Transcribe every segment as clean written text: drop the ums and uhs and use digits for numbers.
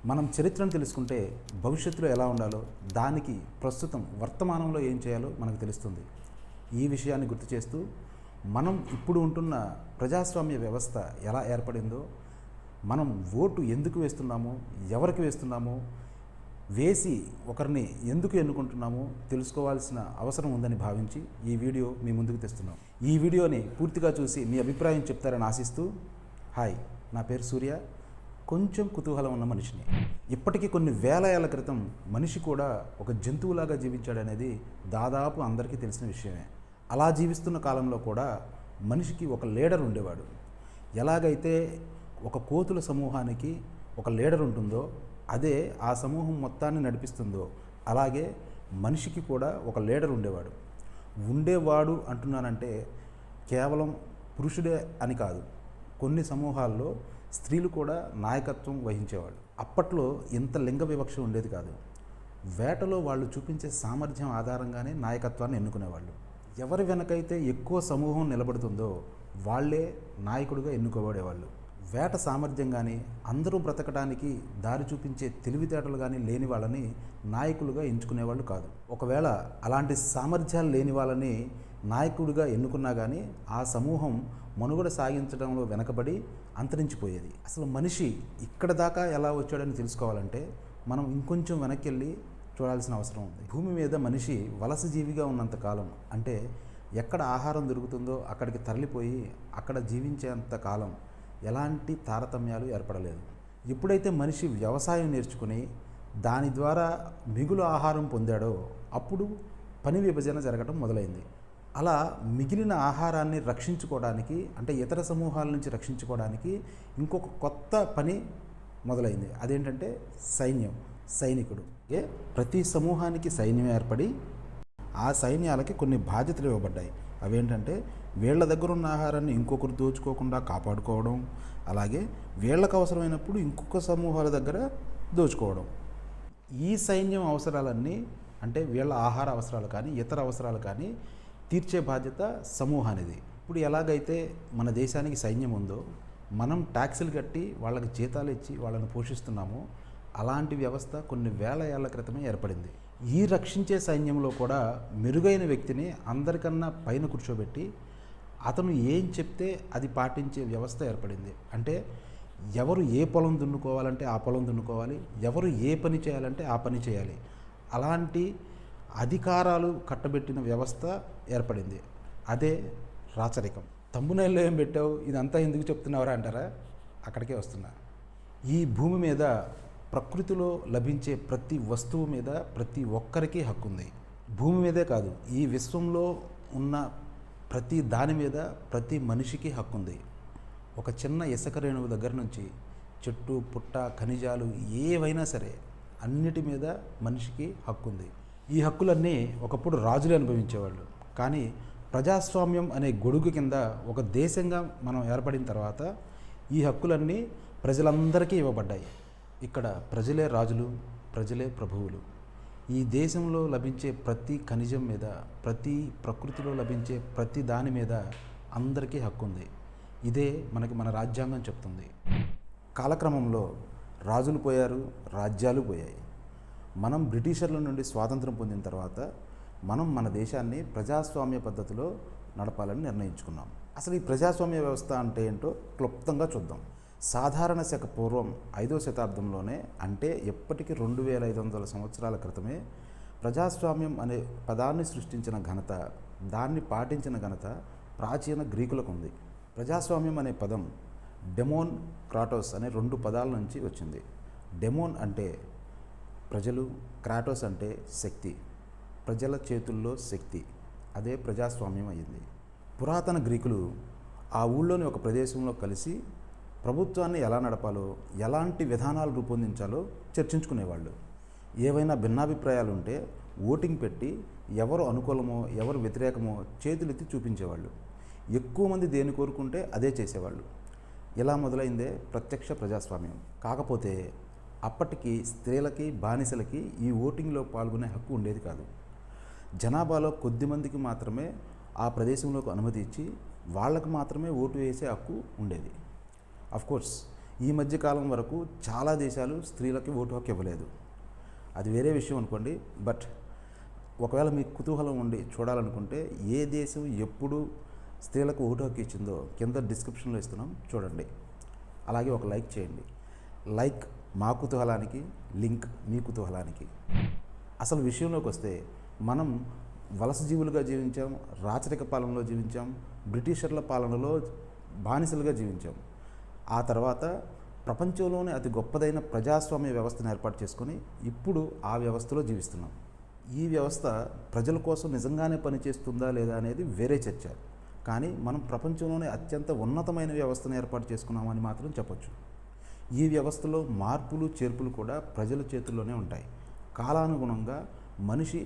మనం చరిత్రను తెలుసుకుంటే భవిష్యత్తులో ఎలా ఉండాలో, దానికి ప్రస్తుతం వర్తమానంలో ఏం చేయాలో మనకు తెలుస్తుంది. ఈ విషయాన్ని గుర్తు చేస్తూ మనం ఇప్పుడు ఉంటున్న ప్రజాస్వామ్య వ్యవస్థ ఎలా ఏర్పడిందో, మనం ఓటు ఎందుకు వేస్తున్నామో, ఎవరికి వేస్తున్నామో, వేసి ఒకరిని ఎందుకు ఎన్నుకుంటున్నామో తెలుసుకోవాల్సిన అవసరం ఉందని భావించి ఈ వీడియో మీ ముందుకు తెస్తున్నాం. ఈ వీడియోని పూర్తిగా చూసి మీ అభిప్రాయం చెప్తారని ఆశిస్తూ, హాయ్, నా పేరు సూర్య, కొంచెం కుతూహలం ఉన్న మనిషిని. ఇప్పటికీ కొన్ని వేల ఏళ్ల క్రితం మనిషి కూడా ఒక జంతువులాగా జీవించాడనేది దాదాపు అందరికీ తెలిసిన విషయమే. అలా జీవిస్తున్న కాలంలో కూడా మనిషికి ఒక లీడర్ ఉండేవాడు. ఎలాగైతే ఒక కోతుల సమూహానికి ఒక లీడర్ ఉంటుందో, అదే ఆ సమూహం మొత్తాన్ని నడిపిస్తుందో, అలాగే మనిషికి కూడా ఒక లీడర్ ఉండేవాడు. ఉండేవాడు అంటున్నానంటే కేవలం పురుషుడే అని కాదు, కొన్ని సమూహాల్లో స్త్రీలు కూడా నాయకత్వం వహించేవాళ్ళు. అప్పట్లో ఇంత లింగ వివక్ష ఉండేది కాదు. వేటలో వాళ్ళు చూపించే సామర్థ్యం ఆధారంగానే నాయకత్వాన్ని ఎన్నుకునేవాళ్ళు. ఎవరి వెనకైతే ఎక్కువ సమూహం నిలబడుతుందో వాళ్ళే నాయకుడిగా ఎన్నుకోబడేవాళ్ళు. వేట సామర్థ్యం కానీ, అందరూ బ్రతకడానికి దారి చూపించే తెలివితేటలు కానీ లేని వాళ్ళని నాయకులుగా ఎంచుకునేవాళ్ళు కాదు. ఒకవేళ అలాంటి సామర్థ్యాలు లేని వాళ్ళని నాయకుడిగా ఎన్నుకున్నా కానీ ఆ సమూహం మనుగడ సాగించడంలో వెనకబడి అంతరించిపోయేది. అసలు మనిషి ఇక్కడ దాకా ఎలా వచ్చాడని తెలుసుకోవాలంటే మనం ఇంకొంచెం వెనక్కి వెళ్ళి చూడాల్సిన అవసరం ఉంది. భూమి మీద మనిషి వలస జీవిగా ఉన్నంతకాలం, అంటే ఎక్కడ ఆహారం దొరుకుతుందో అక్కడికి తరలిపోయి అక్కడ జీవించేంత కాలం ఎలాంటి తారతమ్యాలు ఏర్పడలేదు. ఎప్పుడైతే మనిషి వ్యవసాయం నేర్చుకుని దాని ద్వారా మిగులు ఆహారం పొందాడో అప్పుడు పని విభజన జరగడం మొదలైంది. అలా మిగిలిన ఆహారాన్ని రక్షించుకోవడానికి, అంటే ఇతర సమూహాల నుంచి రక్షించుకోవడానికి ఇంకొక కొత్త పని మొదలైంది. అదేంటంటే సైనికుడు. ప్రతి సమూహానికి సైన్యం ఏర్పడి ఆ సైన్యాలకి కొన్ని బాధ్యతలు ఇవ్వబడ్డాయి. అవేంటంటే వీళ్ళ దగ్గర ఉన్న ఆహారాన్ని ఇంకొకరు దోచుకోకుండా కాపాడుకోవడం, అలాగే వీళ్ళకు అవసరమైనప్పుడు ఇంకొక సమూహాల దగ్గర దోచుకోవడం. ఈ సైన్యం అవసరాలన్నీ, అంటే వీళ్ళ ఆహార అవసరాలు కానీ ఇతర అవసరాలు కానీ తీర్చే బాధ్యత సమూహానిది. ఇప్పుడు ఎలాగైతే మన దేశానికి సైన్యం ఉందో, మనం ట్యాక్సులు కట్టి వాళ్ళకి జీతాలు ఇచ్చి వాళ్ళని పోషిస్తున్నామో, అలాంటి వ్యవస్థ కొన్ని వేల ఏళ్ల క్రితమే ఏర్పడింది. ఈ రక్షించే సైన్యంలో కూడా మెరుగైన వ్యక్తిని అందరికన్నా పైన కూర్చోబెట్టి అతను ఏం చెప్తే అది పాటించే వ్యవస్థ ఏర్పడింది. అంటే ఎవరు ఏ పొలం దున్నుకోవాలంటే ఆ పొలం దున్నుకోవాలి, ఎవరు ఏ పని చేయాలంటే ఆ పని చేయాలి. అలాంటి అధికారాలు కట్టబెట్టిన వ్యవస్థ ఏర్పడింది. అదే రాచరికం. తమ్మునేళ్ళు ఏం పెట్టావు, ఇదంతా ఎందుకు చెప్తున్నావరా అంటారా? అక్కడికే వస్తున్నా. ఈ భూమి మీద ప్రకృతిలో లభించే ప్రతి వస్తువు మీద ప్రతి ఒక్కరికి హక్కు ఉంది. భూమి మీదే కాదు, ఈ విశ్వంలో ఉన్న ప్రతి దాని మీద ప్రతి మనిషికి హక్కు ఉంది. ఒక చిన్న ఇసుక రేణువు దగ్గర నుంచి చెట్టు పుట్ట ఖనిజాలు ఏవైనా సరే అన్నిటి మీద మనిషికి హక్కు ఉంది. ఈ హక్కులన్నీ ఒకప్పుడు రాజులు అనుభవించేవాళ్ళు. కానీ ప్రజాస్వామ్యం అనే గొడుగు కింద ఒక దేశంగా మనం ఏర్పడిన తర్వాత ఈ హక్కులన్నీ ప్రజలందరికీ ఇవ్వబడ్డాయి. ఇక్కడ ప్రజలే రాజులు, ప్రజలే ప్రభువులు. ఈ దేశంలో లభించే ప్రతి ఖనిజం మీద, ప్రతి ప్రకృతిలో లభించే ప్రతి దాని మీద అందరికీ హక్కు ఉంది. ఇదే మనకి మన రాజ్యాంగం చెప్తుంది. కాలక్రమంలో రాజులు పోయారు, రాజ్యాలు పోయాయి. మనం బ్రిటిషర్ల నుండి స్వాతంత్రం పొందిన తర్వాత మనం మన దేశాన్ని ప్రజాస్వామ్య పద్ధతిలో నడపాలని నిర్ణయించుకున్నాం. అసలు ఈ ప్రజాస్వామ్య వ్యవస్థ అంటే ఏంటో క్లుప్తంగా చూద్దాం. సాధారణ శక పూర్వం 5వ శతాబ్దంలోనే, అంటే ఎప్పటికీ 2500 సంవత్సరాల క్రితమే ప్రజాస్వామ్యం అనే పదాన్ని సృష్టించిన ఘనత, దాన్ని పాటించిన ఘనత ప్రాచీన గ్రీకులకు ఉంది. ప్రజాస్వామ్యం అనే పదం డెమోన్, క్రాటోస్ అనే 2 పదాల నుంచి వచ్చింది. డెమోన్ అంటే ప్రజలు, క్రాటోస్ అంటే శక్తి, ప్రజల చేతుల్లో శక్తి. అదే ప్రజాస్వామ్యం అయ్యింది. పురాతన గ్రీకులు ఆ ఊళ్ళోని ఒక ప్రదేశంలో కలిసి ప్రభుత్వాన్ని ఎలా నడపాలో, ఎలాంటి విధానాలు రూపొందించాలో చర్చించుకునేవాళ్ళు. ఏవైనా భిన్నాభిప్రాయాలు ఉంటే ఓటింగ్ పెట్టి ఎవరు అనుకూలమో ఎవరు వ్యతిరేకమో చేతులెత్తి చూపించేవాళ్ళు. ఎక్కువ మంది దేని కోరుకుంటే అదే చేసేవాళ్ళు. ఇలా మొదలైందే ప్రత్యక్ష ప్రజాస్వామ్యం. కాకపోతే అప్పటికి స్త్రీలకి, బానిసలకి ఈ ఓటింగ్లో పాల్గొనే హక్కు ఉండేది కాదు. జనాభాలో కొద్దిమందికి మాత్రమే ఆ ప్రదేశంలోకి అనుమతి ఇచ్చి వాళ్ళకు మాత్రమే ఓటు వేసే హక్కు ఉండేది. అఫ్కోర్స్ ఈ మధ్య కాలం వరకు చాలా దేశాలు స్త్రీలకి ఓటు హక్కు ఇవ్వలేదు. అది వేరే విషయం అనుకోండి. బట్ ఒకవేళ మీకు కుతూహలం ఉండి చూడాలనుకుంటే ఏ దేశం ఎప్పుడు స్త్రీలకు ఓటు హక్కు ఇచ్చిందో కింద డిస్క్రిప్షన్లో ఇస్తున్నాం, చూడండి. అలాగే ఒక లైక్ చేయండి. లైక్ మా కుతూహలానికి, లింక్ మీ కుతూహలానికి. అసలు విషయంలోకి వస్తే మనం వలస జీవులుగా జీవించాం, రాచరిక పాలనలో జీవించాం, బ్రిటిషర్ల పాలనలో బానిసలుగా జీవించాం. ఆ తర్వాత ప్రపంచంలోనే అతి గొప్పదైన ప్రజాస్వామ్య వ్యవస్థను ఏర్పాటు చేసుకొని ఇప్పుడు ఆ వ్యవస్థలో జీవిస్తున్నాం. ఈ వ్యవస్థ ప్రజల కోసం నిజంగానే పనిచేస్తుందా లేదా అనేది వేరే చర్చ. కానీ మనం ప్రపంచంలోనే అత్యంత ఉన్నతమైన వ్యవస్థను ఏర్పాటు చేసుకున్నామని మాత్రం చెప్పొచ్చు. ఈ వ్యవస్థలో మార్పులు చేర్పులు కూడా ప్రజల చేతుల్లోనే ఉంటాయి. కాలానుగుణంగా మనిషి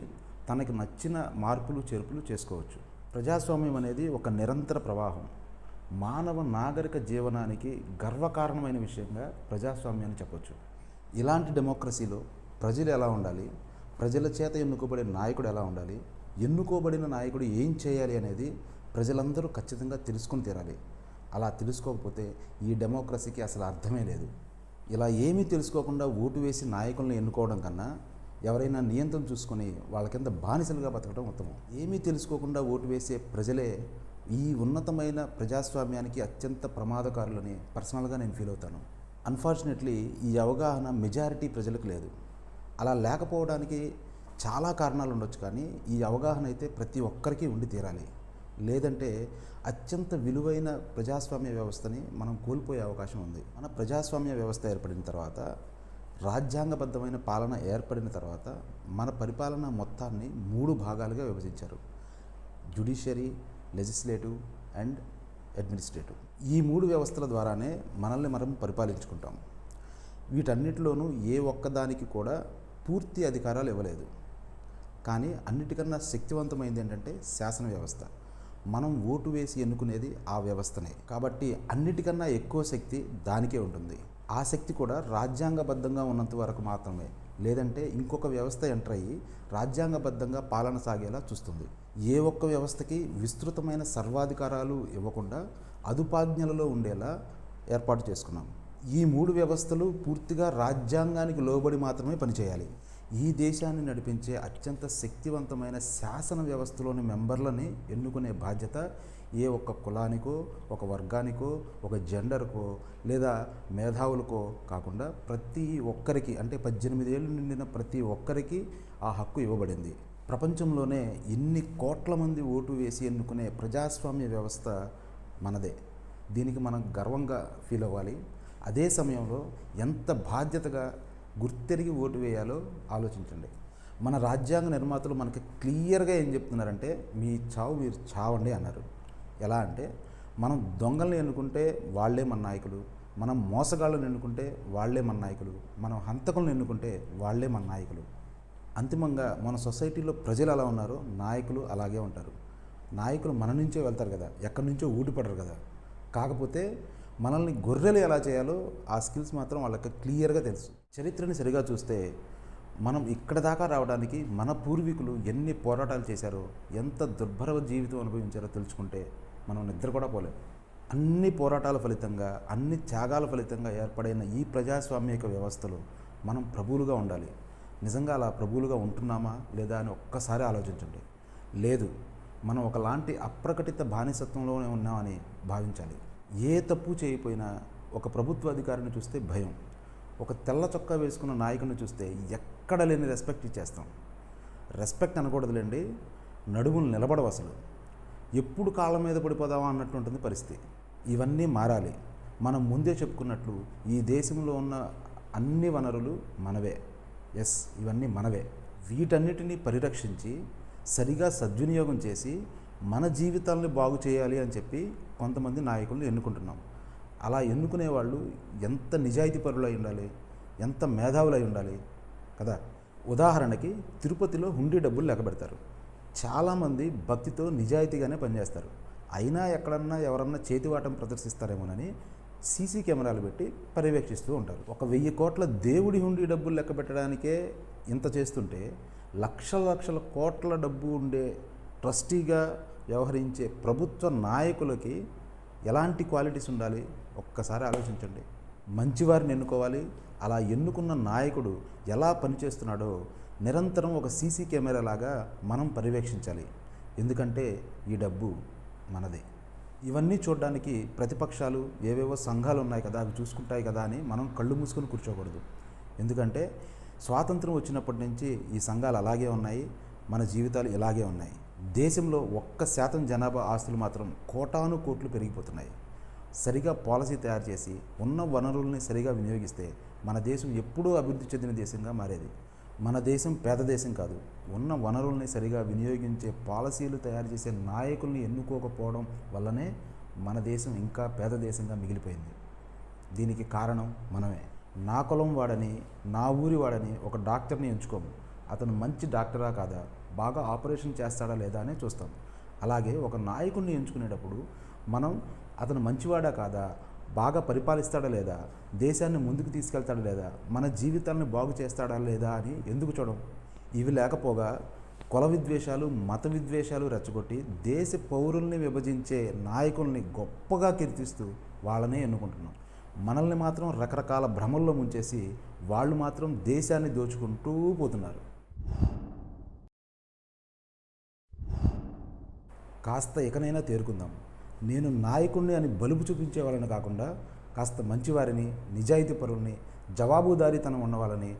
తనకి నచ్చిన మార్పులు చేర్పులు చేసుకోవచ్చు. ప్రజాస్వామ్యం అనేది ఒక నిరంతర ప్రవాహం. మానవ నాగరిక జీవనానికి గర్వకారణమైన విషయంగా ప్రజాస్వామ్యాన్ని చెప్పొచ్చు. ఇలాంటి డెమోక్రసీలో ప్రజలు ఎలా ఉండాలి, ప్రజల చేత ఎన్నుకోబడే నాయకుడు ఎలా ఉండాలి, ఎన్నుకోబడిన నాయకుడు ఏం చేయాలి అనేది ప్రజలందరూ ఖచ్చితంగా తెలుసుకుని తీరాలి. అలా తెలుసుకోకపోతే ఈ డెమోక్రసీకి అసలు అర్థమే లేదు. ఇలా ఏమీ తెలుసుకోకుండా ఓటు వేసి నాయకులను ఎన్నుకోవడం కన్నా ఎవరైనా నియంత్రణ చూసుకొని వాళ్ళ కింద బానిసలుగా బతకడం ఉత్తమం. ఏమీ తెలుసుకోకుండా ఓటు వేసే ప్రజలే ఈ ఉన్నతమైన ప్రజాస్వామ్యానికి అత్యంత ప్రమాదకారులని పర్సనల్గా నేను ఫీల్ అవుతాను. అన్ఫార్చునేట్లీ ఈ అవగాహన మెజారిటీ ప్రజలకు లేదు. అలా లేకపోవడానికి చాలా కారణాలు ఉండొచ్చు, కానీ ఈ అవగాహన అయితే ప్రతి ఒక్కరికి ఉండి తీరాలి. లేదంటే అత్యంత విలువైన ప్రజాస్వామ్య వ్యవస్థని మనం కోల్పోయే అవకాశం ఉంది. మన ప్రజాస్వామ్య వ్యవస్థ ఏర్పడిన తర్వాత, రాజ్యాంగబద్ధమైన పాలన ఏర్పడిన తర్వాత మన పరిపాలన మొత్తాన్ని 3 భాగాలుగా విభజించారు: జ్యుడిషియరీ, లెజిస్లేటివ్ అండ్ అడ్మినిస్ట్రేటివ్. ఈ 3 వ్యవస్థల ద్వారానే మనల్ని మనం పరిపాలించుకుంటాం. వీటన్నిటిలోనూ ఏ ఒక్కదానికి కూడా పూర్తి అధికారాలు ఇవ్వలేదు. కానీ అన్నిటికన్నా శక్తివంతమైంది ఏంటంటే శాసన వ్యవస్థ. మనం ఓటు వేసి ఎన్నుకునేది ఆ వ్యవస్థనే. కాబట్టి అన్నిటికన్నా ఎక్కువ శక్తి దానికే ఉంటుంది. ఆ శక్తి కూడా రాజ్యాంగబద్ధంగా ఉన్నంత వరకు మాత్రమే. లేదంటే ఇంకొక వ్యవస్థ ఎంటర్ అయ్యి రాజ్యాంగబద్ధంగా పాలన సాగేలా చూస్తుంది. ఏ ఒక్క వ్యవస్థకి విస్తృతమైన సర్వాధికారాలు ఇవ్వకుండా అదుపాజ్ఞలలో ఉండేలా ఏర్పాటు చేసుకున్నాం. ఈ 3 వ్యవస్థలు పూర్తిగా రాజ్యాంగానికి లోబడి మాత్రమే పనిచేయాలి. ఈ దేశాన్ని నడిపించే అత్యంత శక్తివంతమైన శాసన వ్యవస్థలోని మెంబర్లని ఎన్నుకునే బాధ్యత ఏ ఒక్క కులానికో, ఒక వర్గానికో, ఒక జెండర్కో లేదా మేధావులకో కాకుండా ప్రతి ఒక్కరికి, అంటే 18 ఏళ్ళు నిండిన ప్రతి ఒక్కరికి ఆ హక్కు ఇవ్వబడింది. ప్రపంచంలోనే ఇన్ని కోట్ల మంది ఓటు వేసి ఎన్నుకునే ప్రజాస్వామ్య వ్యవస్థ మనదే. దీనికి మనం గర్వంగా ఫీల్ అవ్వాలి. అదే సమయంలో ఎంత బాధ్యతగా గుర్తెరిగి ఓటు వేయాలో ఆలోచించండి. మన రాజ్యాంగ నిర్మాతలు మనకి క్లియర్గా ఏం చెప్తున్నారంటే, మీ చావు మీరు చావండి అన్నారు. ఎలా అంటే, మనం దొంగల్ని ఎన్నుకుంటే వాళ్ళే మన నాయకులు, మనం మోసగాళ్ళని ఎన్నుకుంటే వాళ్ళే మన నాయకులు, మనం హంతకులను ఎన్నుకుంటే వాళ్ళే మన నాయకులు. అంతిమంగా మన సొసైటీలో ప్రజలు ఎలా ఉన్నారో నాయకులు అలాగే ఉంటారు. నాయకులు మన నుంచే వెళ్తారు కదా, ఎక్కడి నుంచో ఊడిపడరు కదా. కాకపోతే మనల్ని గొర్రెలు ఎలా చేయాలో ఆ స్కిల్స్ మాత్రం వాళ్ళకి క్లియర్గా తెలుసు. చరిత్రని సరిగా చూస్తే మనం ఇక్కడ దాకా రావడానికి మన పూర్వీకులు ఎన్ని పోరాటాలు చేశారో, ఎంత దుర్భర జీవితం అనుభవించారో తెలుసుకుంటే మనం నిద్ర కూడా పోలేం. అన్ని పోరాటాల ఫలితంగా, అన్ని త్యాగాల ఫలితంగా ఏర్పడైన ఈ ప్రజాస్వామ్యక వ్యవస్థలో మనం ప్రభువులుగా ఉండాలి. నిజంగా అలా ప్రభువులుగా ఉంటున్నామా లేదా అని ఒక్కసారి ఆలోచించండి. లేదు, మనం ఒకలాంటి అప్రకటిత బానిసత్వంలోనే ఉన్నామని భావించాలి. ఏ తప్పు చేయకపోయినా ఒక ప్రభుత్వ అధికారిని చూస్తే భయం, ఒక తెల్ల చొక్కా వేసుకున్న నాయకుడిని చూస్తే ఎక్కడ లేని రెస్పెక్ట్ ఇచ్చేస్తాం. రెస్పెక్ట్ అనకూడదులేండి, నడుములు నిలబడవు అసలు. ఎప్పుడు కాళ్ళ మీద పడిపోదామా అన్నట్టు ఉంటుంది పరిస్థితి. ఇవన్నీ మారాలి. మనం ముందే చెప్పుకున్నట్లు ఈ దేశంలో ఉన్న అన్ని వనరులు మనవే. ఎస్, ఇవన్నీ మనవే. వీటన్నిటినీ పరిరక్షించి సరిగా సద్వినియోగం చేసి మన జీవితాలని బాగు చేయాలి అని చెప్పి కొంతమంది నాయకులను ఎన్నుకుంటున్నాం. అలా ఎన్నుకునే వాళ్ళు ఎంత నిజాయితీపరులు అయి ఉండాలి, ఎంత మేధావులు అయి ఉండాలి కదా. ఉదాహరణకి తిరుపతిలో హుండీ డబ్బులు లెక్కబెడతారు. చాలామంది భక్తితో నిజాయితీగానే పనిచేస్తారు. అయినా ఎక్కడన్నా ఎవరన్నా చేతివాటం ప్రదర్శిస్తారేమోనని సీసీ కెమెరాలు పెట్టి పర్యవేక్షిస్తూ ఉంటారు. 1,000 కోట్ల దేవుడి హుండీ డబ్బులు లెక్క పెట్టడానికే ఇంత చేస్తుంటే, లక్షల లక్షల కోట్ల డబ్బు ఉండే ట్రస్టీగా వ్యవహరించే ప్రభుత్వ నాయకులకి ఎలాంటి క్వాలిటీస్ ఉండాలి ఒక్కసారి ఆలోచించండి. మంచివారిని ఎన్నుకోవాలి. అలా ఎన్నుకున్న నాయకుడు ఎలా పనిచేస్తున్నాడో నిరంతరం ఒక సీసీ కెమెరా లాగా మనం పర్యవేక్షించాలి. ఎందుకంటే ఈ డబ్బు మనదే. ఇవన్నీ చూడడానికి ప్రతిపక్షాలు ఏవేవో సంఘాలు ఉన్నాయి కదా, అవి చూసుకుంటాయి కదా అని మనం కళ్ళు మూసుకొని కూర్చోకూడదు. ఎందుకంటే స్వాతంత్రం వచ్చినప్పటి నుంచి ఈ సంఘాలు అలాగే ఉన్నాయి, మన జీవితాలు ఇలాగే ఉన్నాయి. దేశంలో 1% జనాభా ఆస్తులు మాత్రం కోటాను కోట్లు పెరిగిపోతున్నాయి. సరిగా పాలసీ తయారు చేసి ఉన్న వనరుల్ని సరిగా వినియోగిస్తే మన దేశం ఎప్పుడూ అభివృద్ధి చెందిన దేశంగా మారేది. మన దేశం పేద దేశం కాదు. ఉన్న వనరుల్ని సరిగా వినియోగించే పాలసీలు తయారు చేసే నాయకుల్ని ఎన్నుకోకపోవడం వల్లనే మన దేశం ఇంకా పేద దేశంగా మిగిలిపోయింది. దీనికి కారణం మనమే. నా కులం వాడని, నా ఊరి వాడని ఒక డాక్టర్ని ఎంచుకోము. అతను మంచి డాక్టరా కాదా, బాగా ఆపరేషన్ చేస్తాడా లేదా అనే చూస్తాం. అలాగే ఒక నాయకుడిని ఎంచుకునేటప్పుడు మనం అతను మంచివాడా కాదా, బాగా పరిపాలిస్తాడా లేదా, దేశాన్ని ముందుకు తీసుకెళ్తాడా లేదా, మన జీవితాలను బాగు చేస్తాడా లేదా అని ఎందుకు చూడం? ఇవి లేకపోగా కుల విద్వేషాలు, మత విద్వేషాలు రెచ్చగొట్టి దేశ పౌరుల్ని విభజించే నాయకుల్ని గొప్పగా కీర్తిస్తూ వాళ్ళనే ఎన్నుకుంటున్నాం. మనల్ని మాత్రం రకరకాల భ్రమల్లో ముంచేసి వాళ్ళు మాత్రం దేశాన్ని దోచుకుంటూ పోతున్నారు. కాస్త ఇకనైనా తేరుకుందాం. నేను నాయకుడిని అని బలుపు చూపించే వాళ్ళని కాకుండా కాస్త మంచివారిని, నిజాయితీ పరుల్ని, జవాబుదారీతనం ఉన్నవాళ్ళని,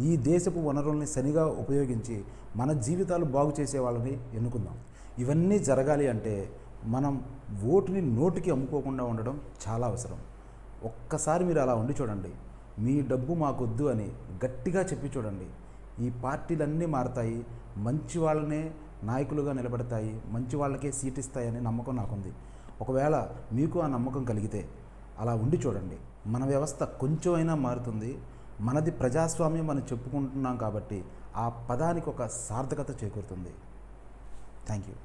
ఈ దేశపు వనరుల్ని సరిగా ఉపయోగించి మన జీవితాలు బాగు చేసే వాళ్ళని ఎన్నుకుందాం. ఇవన్నీ జరగాలి అంటే మనం ఓటుని నోటికి అమ్ముకోకుండా ఉండడం చాలా అవసరం. ఒక్కసారి మీరు అలా ఉండి చూడండి. మీ డబ్బు మాకొద్దు అని గట్టిగా చెప్పి చూడండి. ఈ పార్టీలన్నీ మారతాయి, మంచి వాళ్ళనే నాయకులుగా నిలబడతాయి, మంచి వాళ్ళకే సీట్ ఇస్తాయని నమ్మకం నాకుంది. ఒకవేళ మీకు ఆ నమ్మకం కలిగితే అలా ఉండి చూడండి. మన వ్యవస్థ కొంచెం అయినా మారుతుంది. మనది ప్రజాస్వామ్యం అని చెప్పుకుంటున్నాం కాబట్టి ఆ పదానికి ఒక సార్థకత చేకూరుతుంది. Thank you.